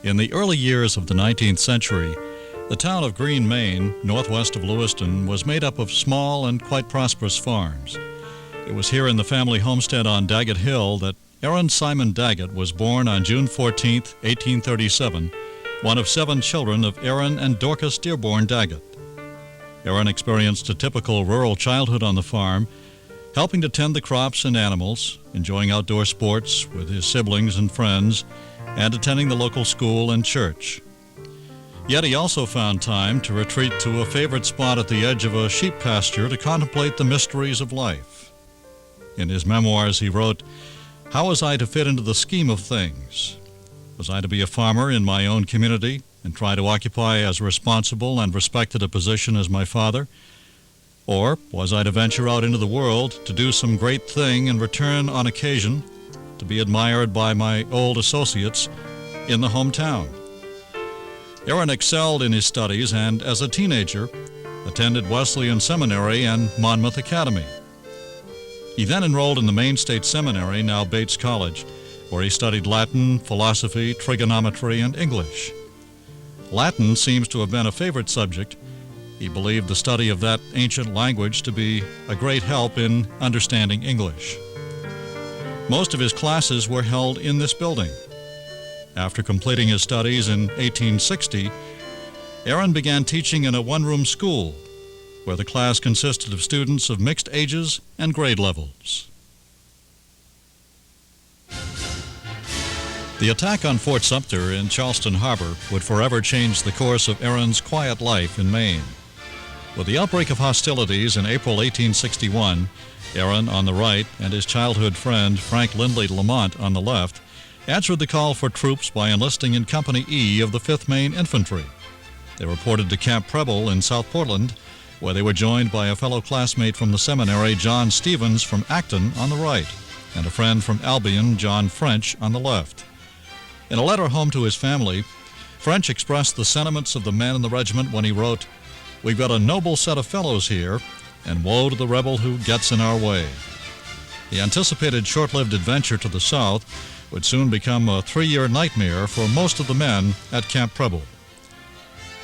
In the early years of the 19th century, the town of Greene, Maine, northwest of Lewiston, was made up of small and quite prosperous farms. It was here in the family homestead on Daggett Hill that Aaron Simon Daggett was born on June 14, 1837, one of 7 children of Aaron and Dorcas Dearborn Daggett. Aaron experienced a typical rural childhood on the farm, helping to tend the crops and animals, enjoying outdoor sports with his siblings and friends, and attending the local school and church. Yet he also found time to retreat to a favorite spot at the edge of a sheep pasture to contemplate the mysteries of life. In his memoirs he wrote, "How was I to fit into the scheme of things? Was I to be a farmer in my own community and try to occupy as responsible and respected a position as my father? Or was I to venture out into the world to do some great thing and return on occasion to be admired by my old associates in the hometown?" Aaron excelled in his studies and, as a teenager, attended Wesleyan Seminary and Monmouth Academy. He then enrolled in the Maine State Seminary, now Bates College, where he studied Latin, philosophy, trigonometry, and English. Latin seems to have been a favorite subject. He believed the study of that ancient language to be a great help in understanding English. Most of his classes were held in this building. After completing his studies in 1860, Aaron began teaching in a one-room school, where the class consisted of students of mixed ages and grade levels. The attack on Fort Sumter in Charleston Harbor would forever change the course of Aaron's quiet life in Maine. With the outbreak of hostilities in April 1861, Aaron on the right and his childhood friend Frank Lindley Lemont on the left answered the call for troops by enlisting in Company E of the Fifth Maine Infantry. They reported to Camp Preble in South Portland, where they were joined by a fellow classmate from the seminary, John Stevens from Acton, on the right, and a friend from Albion, John French, on the left. In a letter home to his family, French expressed the sentiments of the men in the regiment when he wrote, "We've got a noble set of fellows here, and woe to the rebel who gets in our way." The anticipated short-lived adventure to the south would soon become a 3-year nightmare for most of the men at Camp Preble.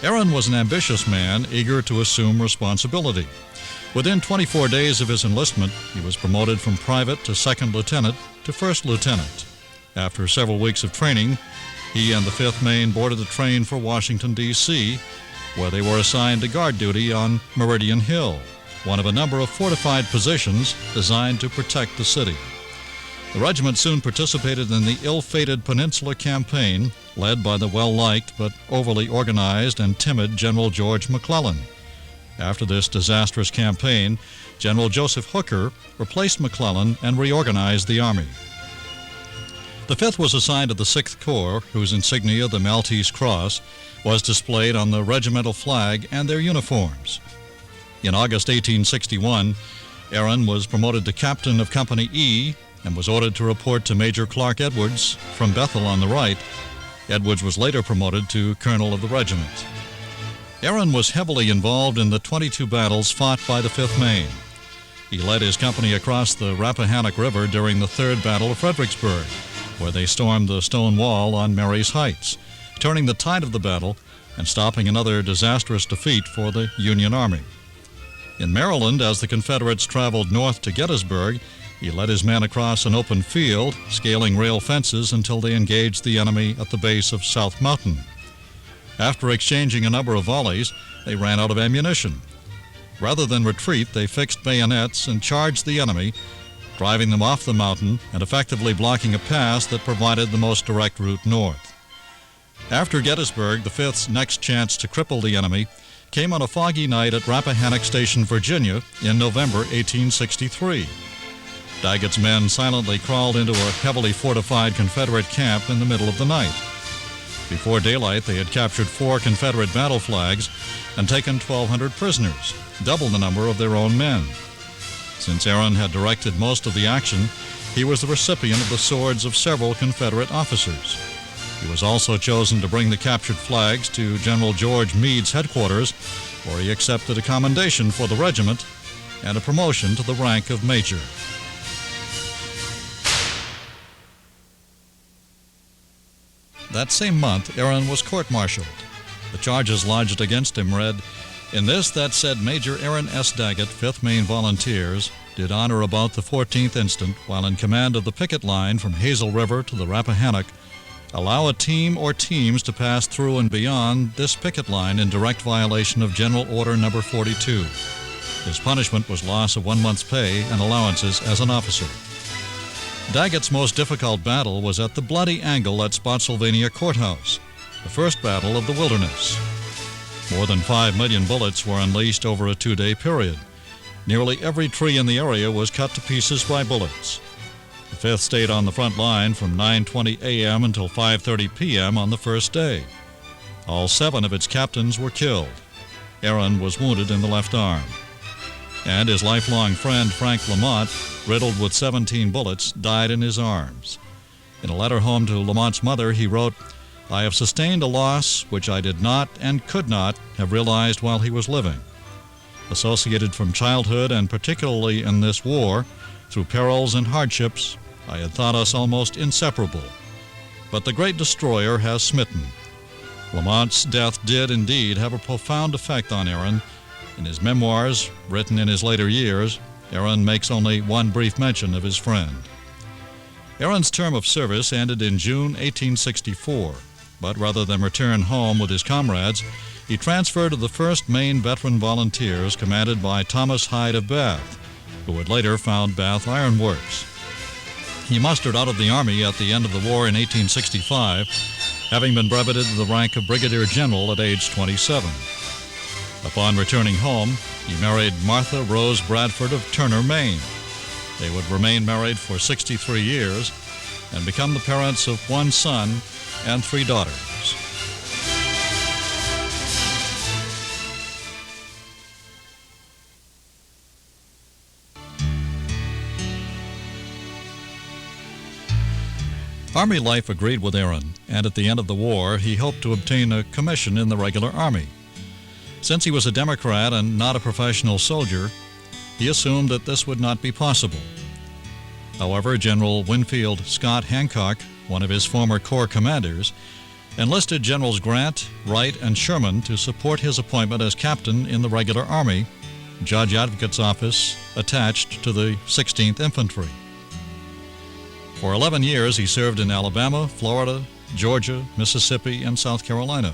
Aaron was an ambitious man, eager to assume responsibility. Within 24 days of his enlistment, he was promoted from private to second lieutenant to first lieutenant. After several weeks of training, he and the 5th Maine boarded the train for Washington, D.C., where they were assigned to guard duty on Meridian Hill, one of a number of fortified positions designed to protect the city. The regiment soon participated in the ill-fated Peninsular Campaign, led by the well-liked but overly organized and timid General George McClellan. After this disastrous campaign, General Joseph Hooker replaced McClellan and reorganized the Army. The 5th was assigned to the 6th Corps, whose insignia, the Maltese Cross, was displayed on the regimental flag and their uniforms. In August 1861, Aaron was promoted to captain of Company E and was ordered to report to Major Clark Edwards from Bethel on the right. Edwards was later promoted to colonel of the regiment. Aaron was heavily involved in the 22 battles fought by the 5th Maine. He led his company across the Rappahannock River during the 3rd Battle of Fredericksburg, where they stormed the stone wall on Mary's Heights, turning the tide of the battle and stopping another disastrous defeat for the Union Army. In Maryland, as the Confederates traveled north to Gettysburg, he led his men across an open field, scaling rail fences until they engaged the enemy at the base of South Mountain. After exchanging a number of volleys, they ran out of ammunition. Rather than retreat, they fixed bayonets and charged the enemy, driving them off the mountain and effectively blocking a pass that provided the most direct route north. After Gettysburg, the 5th's next chance to cripple the enemy came on a foggy night at Rappahannock Station, Virginia, in November 1863. Daggett's men silently crawled into a heavily fortified Confederate camp in the middle of the night. Before daylight, they had captured 4 Confederate battle flags and taken 1,200 prisoners, double the number of their own men. Since Aaron had directed most of the action, he was the recipient of the swords of several Confederate officers. He was also chosen to bring the captured flags to General George Meade's headquarters, where he accepted a commendation for the regiment and a promotion to the rank of major. That same month, Aaron was court-martialed. The charges lodged against him read, "In this, that said Major Aaron S. Daggett, Fifth Maine Volunteers, did honor about the 14th instant, while in command of the picket line from Hazel River to the Rappahannock, allow a team or teams to pass through and beyond this picket line in direct violation of General Order No. 42. His punishment was loss of 1 month's pay and allowances as an officer." Daggett's most difficult battle was at the Bloody Angle at Spotsylvania Courthouse, the first battle of the Wilderness. More than 5 million bullets were unleashed over a 2-day period. Nearly every tree in the area was cut to pieces by bullets. The 5th stayed on the front line from 9:20 a.m. until 5:30 p.m. on the first day. All 7 of its captains were killed. Aaron was wounded in the left arm. And his lifelong friend Frank Lemont, riddled with 17 bullets, died in his arms. In a letter home to Lamont's mother, he wrote, "I have sustained a loss which I did not and could not have realized while he was living. Associated from childhood and particularly in this war, through perils and hardships, I had thought us almost inseparable. But the great destroyer has smitten." Lamont's death did indeed have a profound effect on Aaron. In his memoirs, written in his later years, Aaron makes only one brief mention of his friend. Aaron's term of service ended in June 1864, but rather than return home with his comrades, he transferred to the 1st Maine Veteran Volunteers, commanded by Thomas Hyde of Bath, who would later found Bath Iron Works. He mustered out of the Army at the end of the war in 1865, having been breveted to the rank of Brigadier General at age 27. Upon returning home, he married Martha Rose Bradford of Turner, Maine. They would remain married for 63 years and become the parents of 1 son and 3 daughters. Army life agreed with Aaron, and at the end of the war, he hoped to obtain a commission in the regular Army. Since he was a Democrat and not a professional soldier, he assumed that this would not be possible. However, General Winfield Scott Hancock, one of his former Corps commanders, enlisted Generals Grant, Wright, and Sherman to support his appointment as captain in the regular Army, Judge Advocate's office attached to the 16th Infantry. For 11 years, he served in Alabama, Florida, Georgia, Mississippi, and South Carolina.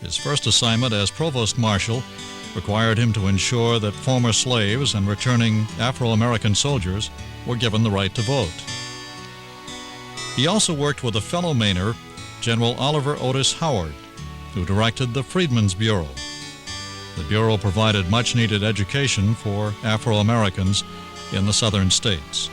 His first assignment as Provost Marshal required him to ensure that former slaves and returning Afro-American soldiers were given the right to vote. He also worked with a fellow Mainer, General Oliver Otis Howard, who directed the Freedmen's Bureau. The Bureau provided much-needed education for Afro-Americans in the southern states.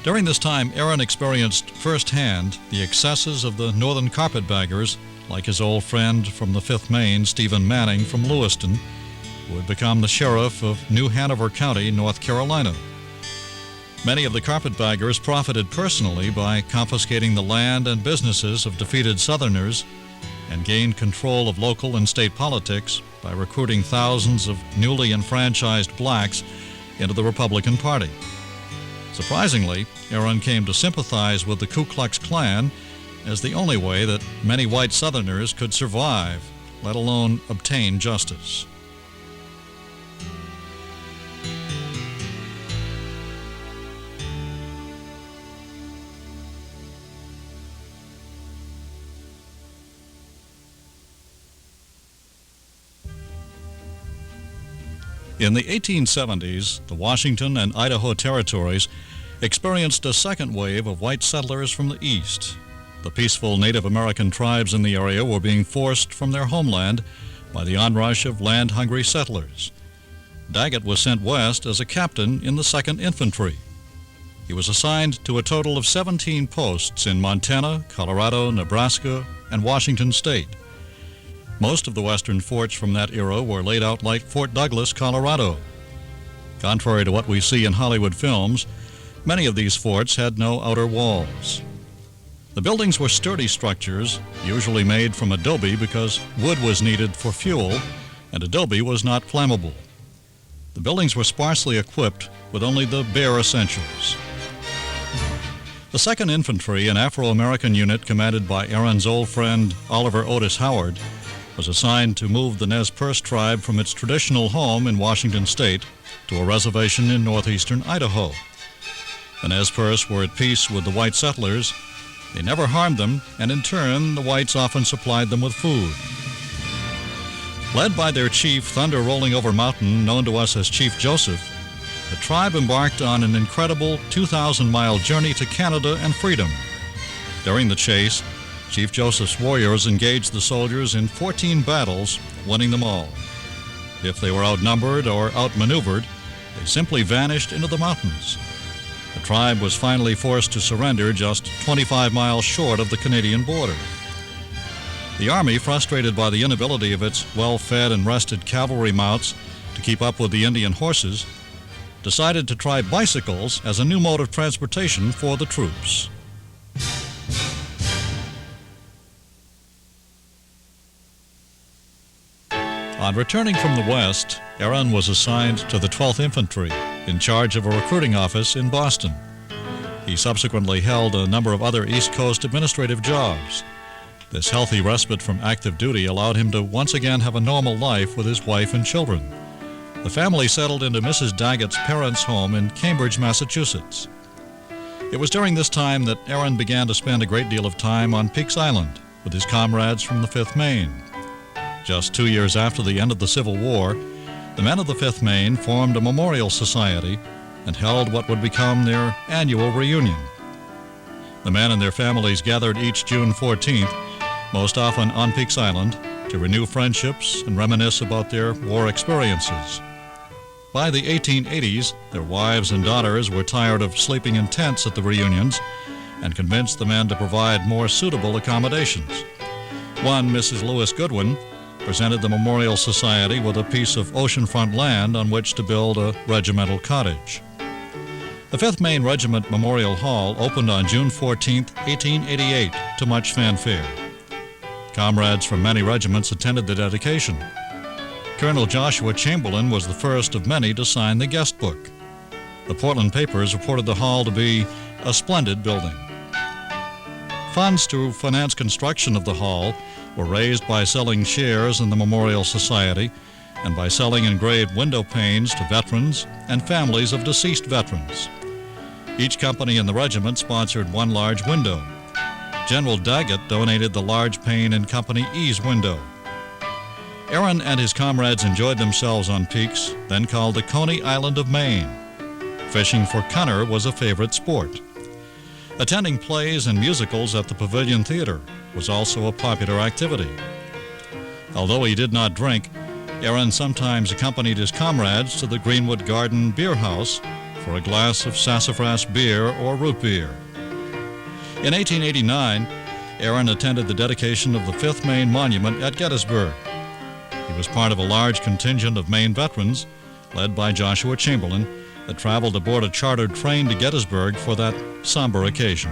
During this time, Aaron experienced firsthand the excesses of the northern carpetbaggers, like his old friend from the 5th Maine, Stephen Manning from Lewiston, who had become the sheriff of New Hanover County, North Carolina. Many of the carpetbaggers profited personally by confiscating the land and businesses of defeated Southerners and gained control of local and state politics by recruiting thousands of newly enfranchised blacks into the Republican Party. Surprisingly, Aaron came to sympathize with the Ku Klux Klan as the only way that many white Southerners could survive, let alone obtain justice. In the 1870s, the Washington and Idaho territories experienced a second wave of white settlers from the east. The peaceful Native American tribes in the area were being forced from their homeland by the onrush of land-hungry settlers. Daggett was sent west as a captain in the 2nd Infantry. He was assigned to a total of 17 posts in Montana, Colorado, Nebraska, and Washington State. Most of the western forts from that era were laid out like Fort Douglas, Colorado. Contrary to what we see in Hollywood films, many of these forts had no outer walls. The buildings were sturdy structures, usually made from adobe because wood was needed for fuel, and adobe was not flammable. The buildings were sparsely equipped with only the bare essentials. The 2nd Infantry, an Afro-American unit commanded by Aaron's old friend Oliver Otis Howard, was assigned to move the Nez Perce tribe from its traditional home in Washington State to a reservation in northeastern Idaho. The Nez Perce were at peace with the white settlers. They never harmed them, and in turn, the whites often supplied them with food. Led by their chief, Thunder Rolling Over Mountain, known to us as Chief Joseph, the tribe embarked on an incredible 2,000-mile journey to Canada and freedom. During the chase, Chief Joseph's warriors engaged the soldiers in 14 battles, winning them all. If they were outnumbered or outmaneuvered, they simply vanished into the mountains. The tribe was finally forced to surrender just 25 miles short of the Canadian border. The Army, frustrated by the inability of its well-fed and rested cavalry mounts to keep up with the Indian horses, decided to try bicycles as a new mode of transportation for the troops. On returning from the West, Aaron was assigned to the 12th Infantry in charge of a recruiting office in Boston. He subsequently held a number of other East Coast administrative jobs. This healthy respite from active duty allowed him to once again have a normal life with his wife and children. The family settled into Mrs. Daggett's parents' home in Cambridge, Massachusetts. It was during this time that Aaron began to spend a great deal of time on Peaks Island with his comrades from the Fifth Maine. Just 2 years after the end of the Civil War, the men of the Fifth Maine formed a memorial society and held what would become their annual reunion. The men and their families gathered each June 14th, most often on Peaks Island, to renew friendships and reminisce about their war experiences. By the 1880s, their wives and daughters were tired of sleeping in tents at the reunions and convinced the men to provide more suitable accommodations. One, Mrs. Lewis Goodwin, presented the Memorial Society with a piece of oceanfront land on which to build a regimental cottage. The Fifth Maine Regiment Memorial Hall opened on June 14, 1888, to much fanfare. Comrades from many regiments attended the dedication. Colonel Joshua Chamberlain was the first of many to sign the guest book. The Portland papers reported the hall to be a splendid building. Funds to finance construction of the hall were raised by selling shares in the Memorial Society and by selling engraved window panes to veterans and families of deceased veterans. Each company in the regiment sponsored one large window. General Daggett donated the large pane in Company E's window. Aaron and his comrades enjoyed themselves on Peaks, then called the Coney Island of Maine. Fishing for cunner was a favorite sport. Attending plays and musicals at the Pavilion Theater was also a popular activity. Although he did not drink, Aaron sometimes accompanied his comrades to the Greenwood Garden Beer House for a glass of sassafras beer or root beer. In 1889, Aaron attended the dedication of the Fifth Maine Monument at Gettysburg. He was part of a large contingent of Maine veterans, led by Joshua Chamberlain, that traveled aboard a chartered train to Gettysburg for that somber occasion.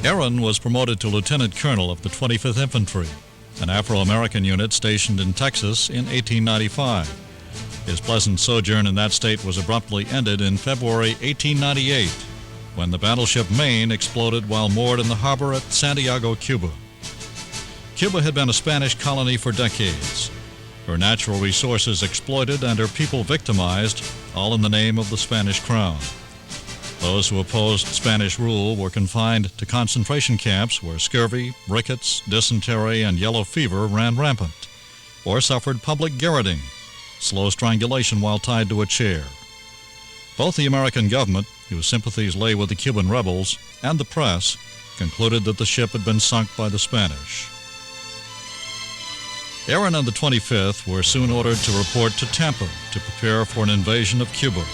Aaron was promoted to lieutenant colonel of the 25th Infantry, an Afro-American unit stationed in Texas in 1895. His pleasant sojourn in that state was abruptly ended in February 1898, when the battleship Maine exploded while moored in the harbor at Santiago, Cuba. Cuba had been a Spanish colony for decades, her natural resources exploited and her people victimized, all in the name of the Spanish crown. Those who opposed Spanish rule were confined to concentration camps where scurvy, rickets, dysentery, and yellow fever ran rampant, or suffered public garroting, slow strangulation while tied to a chair. Both the American government, whose sympathies lay with the Cuban rebels, and the press concluded that the ship had been sunk by the Spanish. Aaron and the 25th were soon ordered to report to Tampa to prepare for an invasion of Cuba.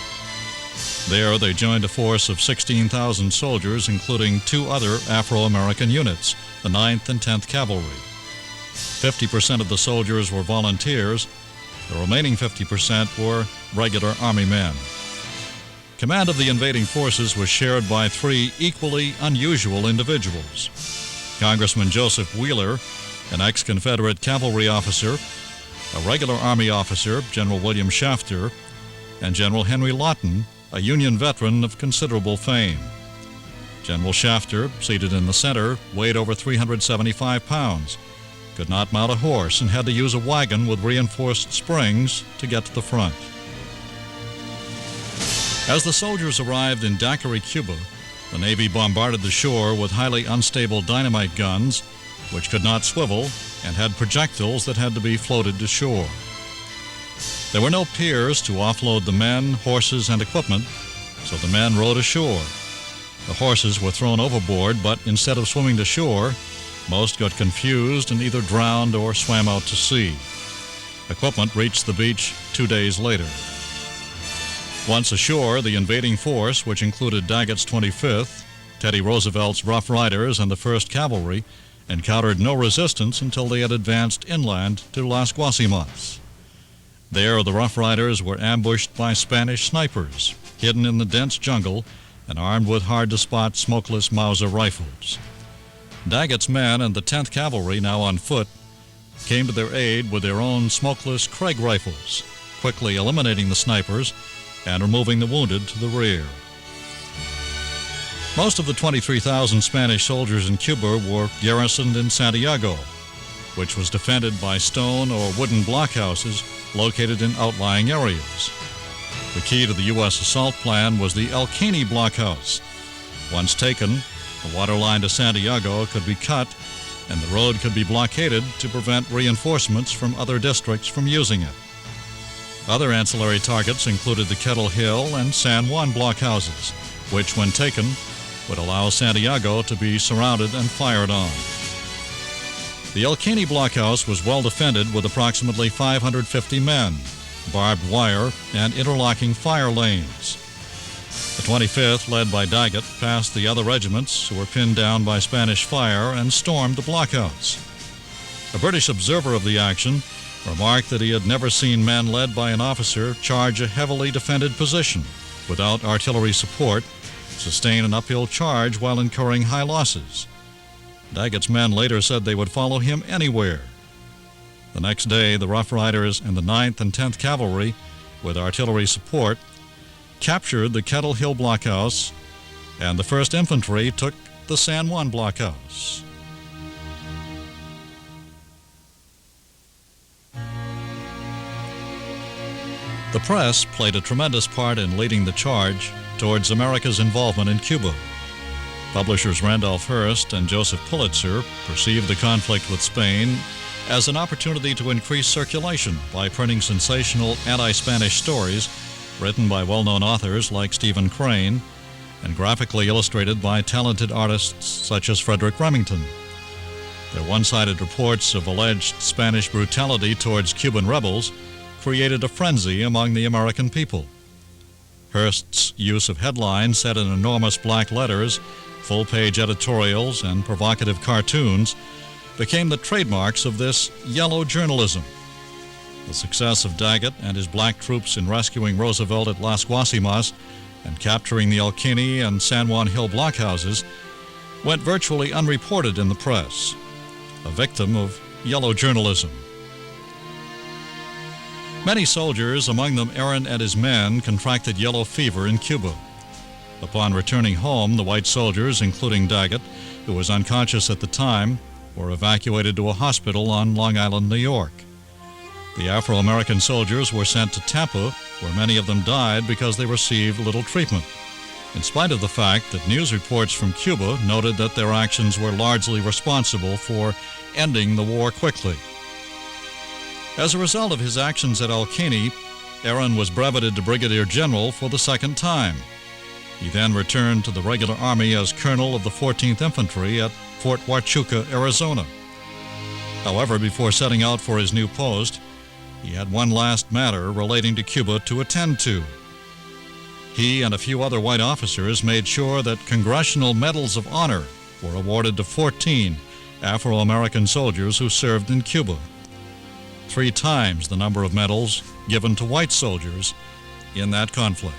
There they joined a force of 16,000 soldiers, including two other Afro-American units, the 9th and 10th Cavalry. 50% of the soldiers were volunteers. The remaining 50% were regular Army men. Command of the invading forces was shared by three equally unusual individuals. Congressman Joseph Wheeler, an ex-Confederate cavalry officer, a regular Army officer, General William Shafter, and General Henry Lawton, a Union veteran of considerable fame. General Shafter, seated in the center, weighed over 375 pounds, could not mount a horse, and had to use a wagon with reinforced springs to get to the front. As the soldiers arrived in Daiquiri, Cuba, the Navy bombarded the shore with highly unstable dynamite guns, which could not swivel and had projectiles that had to be floated to shore. There were no piers to offload the men, horses, and equipment, so the men rowed ashore. The horses were thrown overboard, but instead of swimming to shore, most got confused and either drowned or swam out to sea. Equipment reached the beach 2 days later. Once ashore, the invading force, which included Daggett's 25th, Teddy Roosevelt's Rough Riders, and the 1st Cavalry, encountered no resistance until they had advanced inland to Las Guasimas. There, the Rough Riders were ambushed by Spanish snipers, hidden in the dense jungle and armed with hard-to-spot smokeless Mauser rifles. Daggett's men and the 10th Cavalry, now on foot, came to their aid with their own smokeless Craig rifles, quickly eliminating the snipers and removing the wounded to the rear. Most of the 23,000 Spanish soldiers in Cuba were garrisoned in Santiago, which was defended by stone or wooden blockhouses located in outlying areas. The key to the U.S. assault plan was the El Caney blockhouse. Once taken, the water line to Santiago could be cut and the road could be blockaded to prevent reinforcements from other districts from using it. Other ancillary targets included the Kettle Hill and San Juan blockhouses, which, when taken, would allow Santiago to be surrounded and fired on. The El Caney blockhouse was well defended with approximately 550 men, barbed wire, and interlocking fire lanes. The 25th, led by Daggett, passed the other regiments who were pinned down by Spanish fire and stormed the blockhouse. A British observer of the action remarked that he had never seen men led by an officer charge a heavily defended position without artillery support, sustain an uphill charge while incurring high losses. Daggett's men later said they would follow him anywhere. The next day, the Rough Riders and the 9th and 10th Cavalry, with artillery support, captured the Kettle Hill blockhouse, and the 1st Infantry took the San Juan blockhouse. The press played a tremendous part in leading the charge towards America's involvement in Cuba. Publishers Randolph Hearst and Joseph Pulitzer perceived the conflict with Spain as an opportunity to increase circulation by printing sensational anti-Spanish stories written by well-known authors like Stephen Crane and graphically illustrated by talented artists such as Frederick Remington. Their one-sided reports of alleged Spanish brutality towards Cuban rebels created a frenzy among the American people. Hearst's use of headlines set in enormous black letters, full-page editorials, and provocative cartoons became the trademarks of this yellow journalism. The success of Daggett and his black troops in rescuing Roosevelt at Las Guasimas and capturing the El Caney and San Juan Hill blockhouses went virtually unreported in the press, a victim of yellow journalism. Many soldiers, among them Aaron and his men, contracted yellow fever in Cuba. Upon returning home, the white soldiers, including Daggett, who was unconscious at the time, were evacuated to a hospital on Long Island, New York. The Afro-American soldiers were sent to Tampa, where many of them died because they received little treatment, in spite of the fact that news reports from Cuba noted that their actions were largely responsible for ending the war quickly. As a result of his actions at El Caney, Aaron was breveted to brigadier general for the 2nd time. He then returned to the regular army as colonel of the 14th Infantry at Fort Huachuca, Arizona. However, before setting out for his new post, he had one last matter relating to Cuba to attend to. He and a few other white officers made sure that Congressional Medals of Honor were awarded to 14 Afro-American soldiers who served in Cuba, 3 times the number of medals given to white soldiers in that conflict.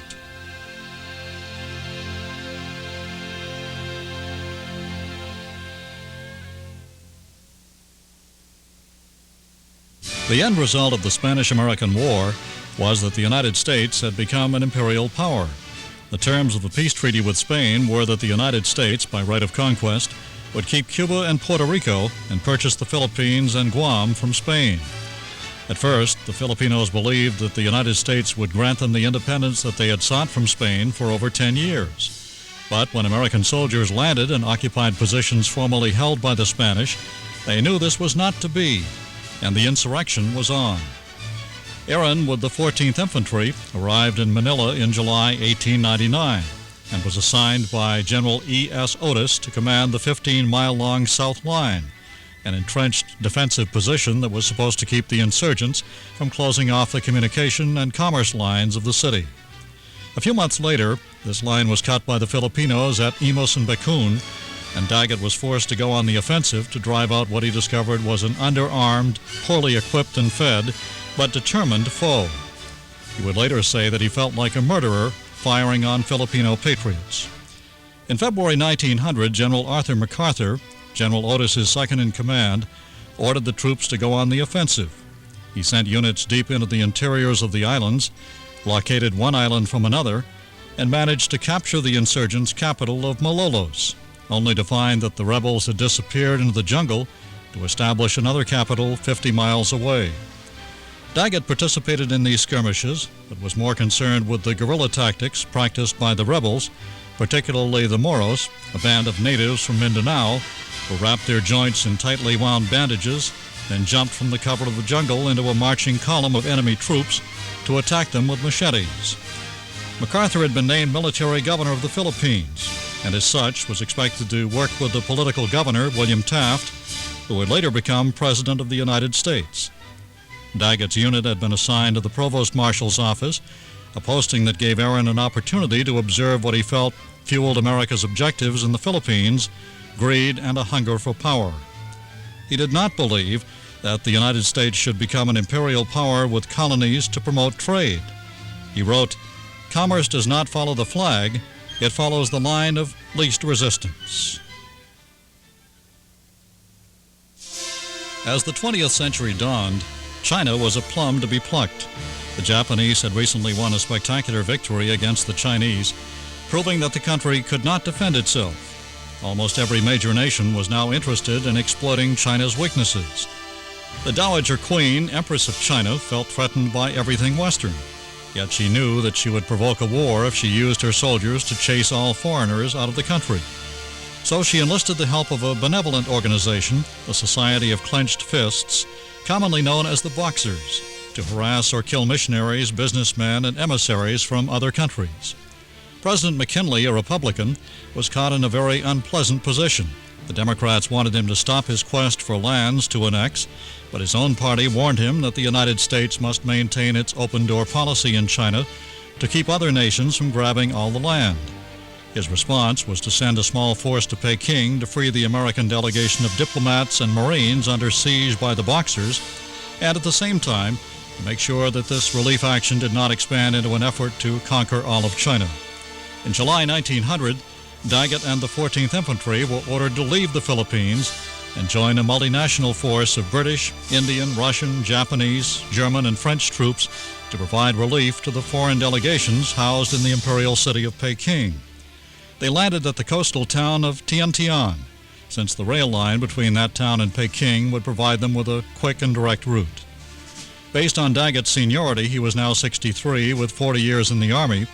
The end result of the Spanish-American War was that the United States had become an imperial power. The terms of the peace treaty with Spain were that the United States, by right of conquest, would keep Cuba and Puerto Rico and purchase the Philippines and Guam from Spain. At first, the Filipinos believed that the United States would grant them the independence that they had sought from Spain for over 10 years. But when American soldiers landed and occupied positions formerly held by the Spanish, they knew this was not to be, and the insurrection was on. Aaron, with the 14th Infantry, arrived in Manila in July 1899 and was assigned by General E.S. Otis to command the 15-mile-long South Line, an entrenched defensive position that was supposed to keep the insurgents from closing off the communication and commerce lines of the city. A few months later, this line was cut by the Filipinos at Imus and Becun, and Daggett was forced to go on the offensive to drive out what he discovered was an underarmed, poorly equipped and fed, but determined foe. He would later say that he felt like a murderer firing on Filipino patriots. In February 1900, General Arthur MacArthur, General Otis's second-in-command, ordered the troops to go on the offensive. He sent units deep into the interiors of the islands, blockaded one island from another, and managed to capture the insurgents' capital of Malolos, only to find that the rebels had disappeared into the jungle to establish another capital 50 miles away. Daggett participated in these skirmishes, but was more concerned with the guerrilla tactics practiced by the rebels, particularly the Moros, a band of natives from Mindanao, who wrapped their joints in tightly wound bandages, then jumped from the cover of the jungle into a marching column of enemy troops to attack them with machetes. MacArthur had been named military governor of the Philippines, and as such was expected to work with the political governor, William Taft, who would later become President of the United States. Daggett's unit had been assigned to the Provost Marshal's office, a posting that gave Aaron an opportunity to observe what he felt fueled America's objectives in the Philippines, greed and a hunger for power. He did not believe that the United States should become an imperial power with colonies to promote trade. He wrote, "Commerce does not follow the flag, it follows the line of least resistance." As the 20th century dawned, China was a plum to be plucked. The Japanese had recently won a spectacular victory against the Chinese, proving that the country could not defend itself. Almost every major nation was now interested in exploiting China's weaknesses. The Dowager Queen, Empress of China, felt threatened by everything Western, yet she knew that she would provoke a war if she used her soldiers to chase all foreigners out of the country. So she enlisted the help of a benevolent organization, the Society of Clenched Fists, commonly known as the Boxers, to harass or kill missionaries, businessmen, and emissaries from other countries. President McKinley, a Republican, was caught in a very unpleasant position. The Democrats wanted him to stop his quest for lands to annex, but his own party warned him that the United States must maintain its open-door policy in China to keep other nations from grabbing all the land. His response was to send a small force to Peking to free the American delegation of diplomats and Marines under siege by the Boxers, and at the same time to make sure that this relief action did not expand into an effort to conquer all of China. In July 1900, Daggett and the 14th Infantry were ordered to leave the Philippines and join a multinational force of British, Indian, Russian, Japanese, German, and French troops to provide relief to the foreign delegations housed in the imperial city of Peking. They landed at the coastal town of Tiantian, since the rail line between that town and Peking would provide them with a quick and direct route. Based on Daggett's seniority, he was now 63 with 40 years in the Army.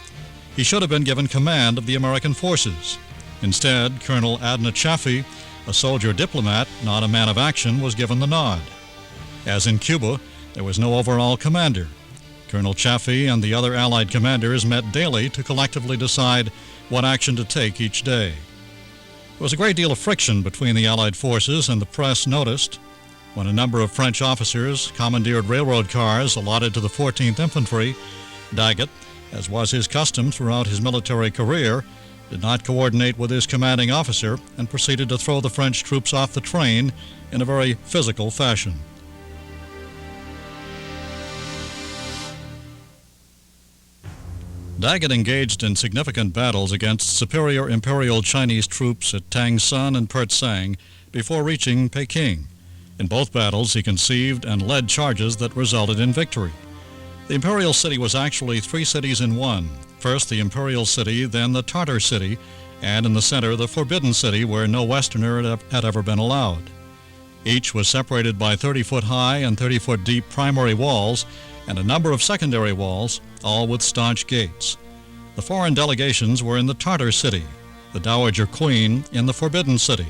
He should have been given command of the American forces. Instead, Colonel Adna Chaffee, a soldier diplomat, not a man of action, was given the nod. As in Cuba, there was no overall commander. Colonel Chaffee and the other Allied commanders met daily to collectively decide what action to take each day. There was a great deal of friction between the Allied forces, and the press noticed. When a number of French officers commandeered railroad cars allotted to the 14th Infantry, Daggett, as was his custom throughout his military career, did not coordinate with his commanding officer and proceeded to throw the French troops off the train in a very physical fashion. Daggett engaged in significant battles against superior Imperial Chinese troops at Tangsun and Persang before reaching Peking. In both battles, he conceived and led charges that resulted in victory. The imperial city was actually 3 cities in one. First the imperial city, then the Tartar city, and in the center the Forbidden City, where no Westerner had ever been allowed. Each was separated by 30-foot high and 30-foot deep primary walls and a number of secondary walls, all with staunch gates. The foreign delegations were in the Tartar city, the Dowager Queen in the Forbidden City.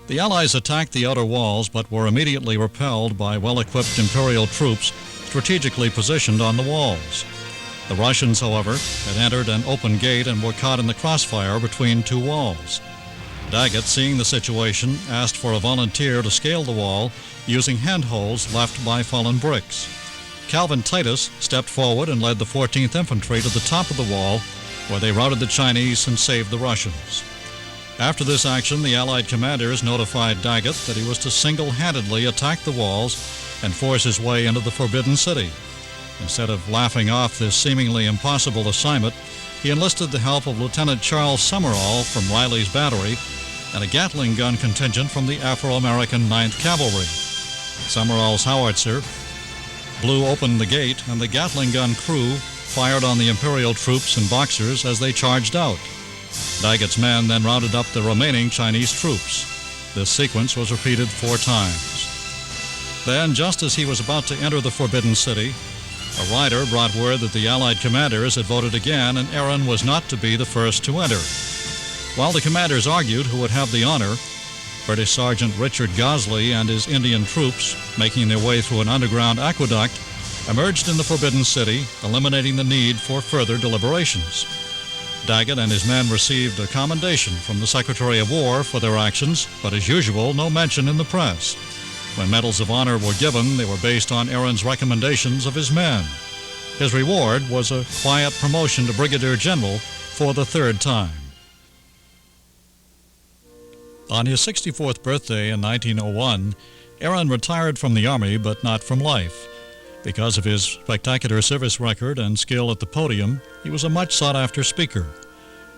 The Allies attacked the outer walls but were immediately repelled by well-equipped imperial troops strategically positioned on the walls. The Russians, however, had entered an open gate and were caught in the crossfire between 2 walls. Daggett, seeing the situation, asked for a volunteer to scale the wall using handholds left by fallen bricks. Calvin Titus stepped forward and led the 14th Infantry to the top of the wall, where they routed the Chinese and saved the Russians. After this action, the Allied commanders notified Daggett that he was to single-handedly attack the walls and force his way into the Forbidden City. Instead of laughing off this seemingly impossible assignment, he enlisted the help of Lieutenant Charles Summerall from Riley's battery and a Gatling gun contingent from the Afro-American 9th Cavalry. Summerall's howitzer blew open the gate, and the Gatling gun crew fired on the Imperial troops and Boxers as they charged out. Daggett's men then rounded up the remaining Chinese troops. This sequence was repeated 4 times. Then, just as he was about to enter the Forbidden City, a rider brought word that the Allied commanders had voted again and Aaron was not to be the first to enter. While the commanders argued who would have the honor, British Sergeant Richard Gosley and his Indian troops, making their way through an underground aqueduct, emerged in the Forbidden City, eliminating the need for further deliberations. Daggett and his men received a commendation from the Secretary of War for their actions, but as usual, no mention in the press. When medals of honor were given, they were based on Aaron's recommendations of his men. His reward was a quiet promotion to Brigadier General for the 3rd time. On his 64th birthday in 1901, Aaron retired from the Army, but not from life. Because of his spectacular service record and skill at the podium, he was a much sought-after speaker.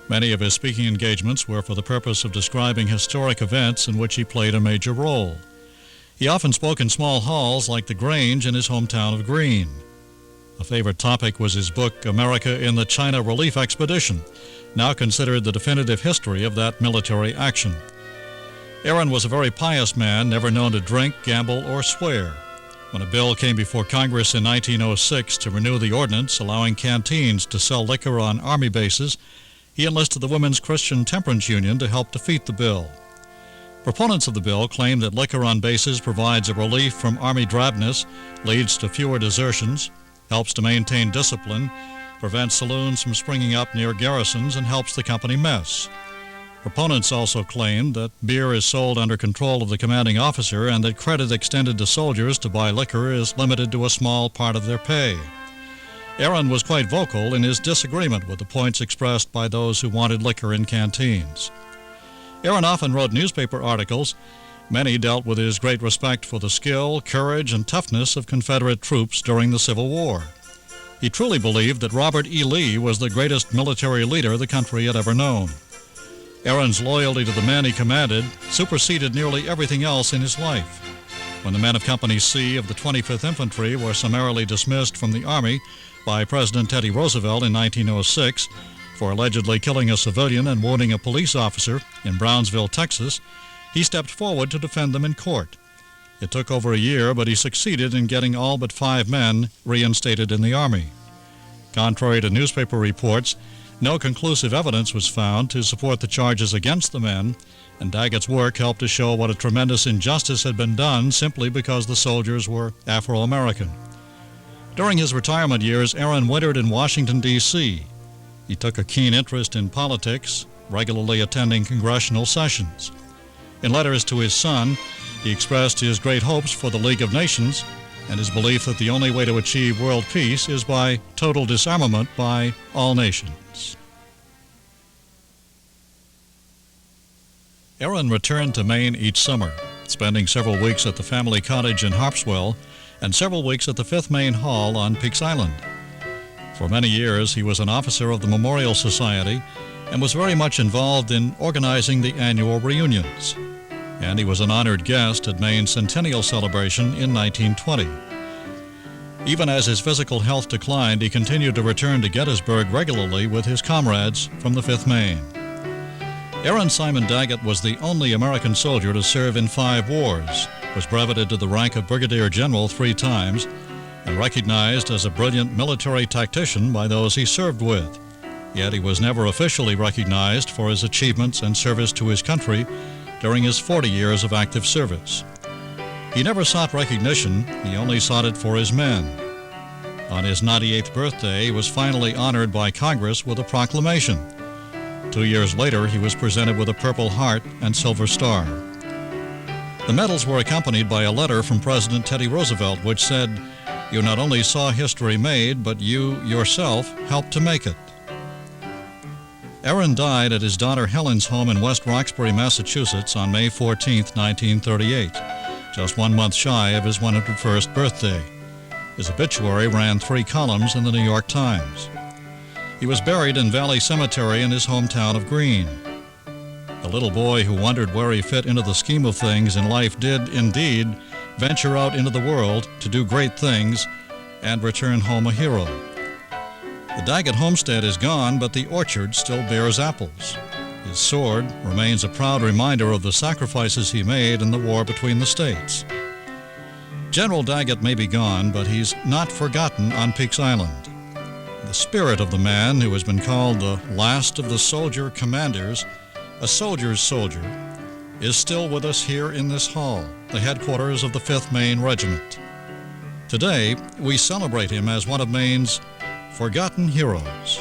Many of his speaking engagements were for the purpose of describing historic events in which he played a major role. He often spoke in small halls like the Grange in his hometown of Greene. A favorite topic was his book, America in the China Relief Expedition, now considered the definitive history of that military action. Aaron was a very pious man, never known to drink, gamble, or swear. When a bill came before Congress in 1906 to renew the ordinance allowing canteens to sell liquor on Army bases, he enlisted the Women's Christian Temperance Union to help defeat the bill. Proponents of the bill claimed that liquor on bases provides a relief from Army drabness, leads to fewer desertions, helps to maintain discipline, prevents saloons from springing up near garrisons, and helps the company mess. Proponents also claimed that beer is sold under control of the commanding officer and that credit extended to soldiers to buy liquor is limited to a small part of their pay. Aaron was quite vocal in his disagreement with the points expressed by those who wanted liquor in canteens. Aaron often wrote newspaper articles. Many dealt with his great respect for the skill, courage, and toughness of Confederate troops during the Civil War. He truly believed that Robert E. Lee was the greatest military leader the country had ever known. Aaron's loyalty to the men he commanded superseded nearly everything else in his life. When the men of Company C of the 25th Infantry were summarily dismissed from the Army by President Teddy Roosevelt in 1906 for allegedly killing a civilian and wounding a police officer in Brownsville, Texas, he stepped forward to defend them in court. It took over a year, but he succeeded in getting all but 5 men reinstated in the Army. Contrary to newspaper reports, no conclusive evidence was found to support the charges against the men, and Daggett's work helped to show what a tremendous injustice had been done simply because the soldiers were Afro-American. During his retirement years, Aaron wintered in Washington, D.C. He took a keen interest in politics, regularly attending congressional sessions. In letters to his son, he expressed his great hopes for the League of Nations and his belief that the only way to achieve world peace is by total disarmament by all nations. Aaron returned to Maine each summer, spending several weeks at the family cottage in Harpswell and several weeks at the Fifth Maine Hall on Peaks Island. For many years, he was an officer of the Memorial Society and was very much involved in organizing the annual reunions. and he was an honored guest at Maine's centennial celebration in 1920. Even as his physical health declined, he continued to return to Gettysburg regularly with his comrades from the Fifth Maine. Aaron Simon Daggett was the only American soldier to serve in 5 wars, was breveted to the rank of Brigadier General 3 times, and recognized as a brilliant military tactician by those he served with. Yet he was never officially recognized for his achievements and service to his country during his 40 years of active service. He never sought recognition, he only sought it for his men. On his 98th birthday, he was finally honored by Congress with a proclamation. 2 years later, he was presented with a Purple Heart and Silver Star. The medals were accompanied by a letter from President Teddy Roosevelt, which said, "You not only saw history made, but you yourself helped to make it." Aaron died at his daughter Helen's home in West Roxbury, Massachusetts on May 14, 1938, just 1 month shy of his 101st birthday. His obituary ran 3 columns in the New York Times. He was buried in Valley Cemetery in his hometown of Greene. The little boy who wondered where he fit into the scheme of things in life did, indeed, venture out into the world to do great things and return home a hero. The Daggett homestead is gone, but the orchard still bears apples. His sword remains a proud reminder of the sacrifices he made in the war between the states. General Daggett may be gone, but he's not forgotten on Peaks Island. The spirit of the man who has been called the last of the soldier commanders, a soldier's soldier, is still with us here in this hall, the headquarters of the Fifth Maine Regiment. Today, we celebrate him as one of Maine's forgotten heroes.